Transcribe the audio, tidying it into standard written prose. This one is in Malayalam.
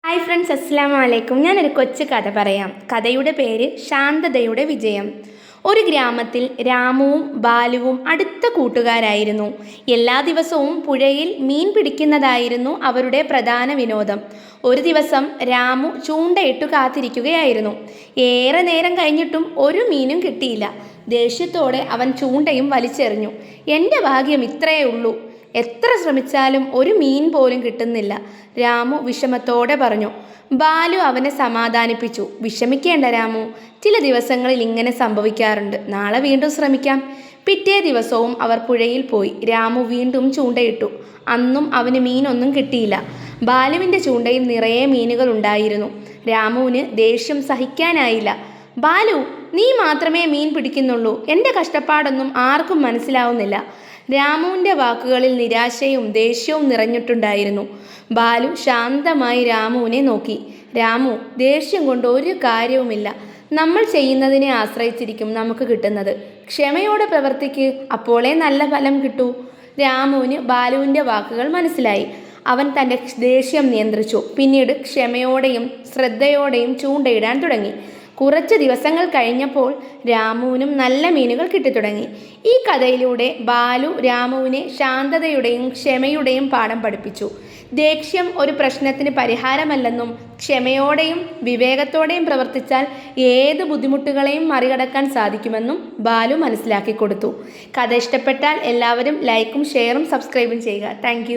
ഹായ് ഫ്രണ്ട്സ്, അസ്സലാമു അലൈക്കും. ഞാനൊരു കൊച്ചു കഥ പറയാം. കഥയുടെ പേര് ശാന്തതയുടെ വിജയം. ഒരു ഗ്രാമത്തിൽ രാമുവും ബാലുവും അടുത്ത കൂട്ടുകാരായിരുന്നു. എല്ലാ ദിവസവും പുഴയിൽ മീൻ പിടിക്കുന്നതായിരുന്നു അവരുടെ പ്രധാന വിനോദം. ഒരു ദിവസം രാമു ചൂണ്ടയിട്ടു കാത്തിരിക്കുകയായിരുന്നു. ഏറെ നേരം കഴിഞ്ഞിട്ടും ഒരു മീനും കിട്ടിയില്ല. ദേഷ്യത്തോടെ അവൻ ചൂണ്ടയും വലിച്ചെറിഞ്ഞു. എൻ്റെ ഭാഗ്യം ഇത്രയേ ഉള്ളൂ, എത്ര ശ്രമിച്ചാലും ഒരു മീൻ പോലും കിട്ടുന്നില്ല, രാമു വിഷമത്തോടെ പറഞ്ഞു. ബാലു അവനെ സമാധാനിപ്പിച്ചു. വിഷമിക്കേണ്ട രാമു, ചില ദിവസങ്ങളിൽ ഇങ്ങനെ സംഭവിക്കാറുണ്ട്, നാളെ വീണ്ടും ശ്രമിക്കാം. പിറ്റേ ദിവസവും അവർ പുഴയിൽ പോയി. രാമു വീണ്ടും ചൂണ്ടയിട്ടു. അന്നും അവന് മീനൊന്നും കിട്ടിയില്ല. ബാലുവിൻ്റെ ചൂണ്ടയിൽ നിറയെ മീനുകൾ ഉണ്ടായിരുന്നു. രാമുവിന് ദേഷ്യം സഹിക്കാനായില്ല. ബാലു, നീ മാത്രമേ മീൻ പിടിക്കുന്നുള്ളൂ, എൻ്റെ കഷ്ടപ്പാടൊന്നും ആർക്കും മനസ്സിലാവുന്നില്ല. രാമുവിൻ്റെ വാക്കുകളിൽ നിരാശയും ദേഷ്യവും നിറഞ്ഞിട്ടുണ്ടായിരുന്നു. ബാലു ശാന്തമായി രാമുവിനെ നോക്കി. രാമു, ദേഷ്യം കൊണ്ട് ഒരു കാര്യവുമില്ല. നമ്മൾ ചെയ്യുന്നതിനെ ആശ്രയിച്ചിരിക്കും നമുക്ക് കിട്ടുന്നത്. ക്ഷമയോടെ പ്രവർത്തിക്ക്, അപ്പോളേ നല്ല ഫലം കിട്ടൂ. രാമുവിന് ബാലുവിൻ്റെ വാക്കുകൾ മനസ്സിലായി. അവൻ തൻ്റെ ദേഷ്യം നിയന്ത്രിച്ചു. പിന്നീട് ക്ഷമയോടെയും ശ്രദ്ധയോടെയും ചൂണ്ടയിടാൻ തുടങ്ങി. കുറച്ച് ദിവസങ്ങൾ കഴിഞ്ഞപ്പോൾ രാമുവിനും നല്ല മീനുകൾ കിട്ടിത്തുടങ്ങി. ഈ കഥയിലൂടെ ബാലു രാമുവിനെ ശാന്തതയുടെയും ക്ഷമയുടെയും പാഠം പഠിപ്പിച്ചു. ദേഷ്യം ഒരു പ്രശ്നത്തിന് പരിഹാരമല്ലെന്നും ക്ഷമയോടെയും വിവേകത്തോടെയും പ്രവർത്തിച്ചാൽ ഏത് ബുദ്ധിമുട്ടുകളെയും മറികടക്കാൻ സാധിക്കുമെന്നും ബാലു മനസ്സിലാക്കി കൊടുത്തു. കഥ ഇഷ്ടപ്പെട്ടാൽ എല്ലാവരും ലൈക്കും ഷെയറും സബ്സ്ക്രൈബും ചെയ്യുക. താങ്ക്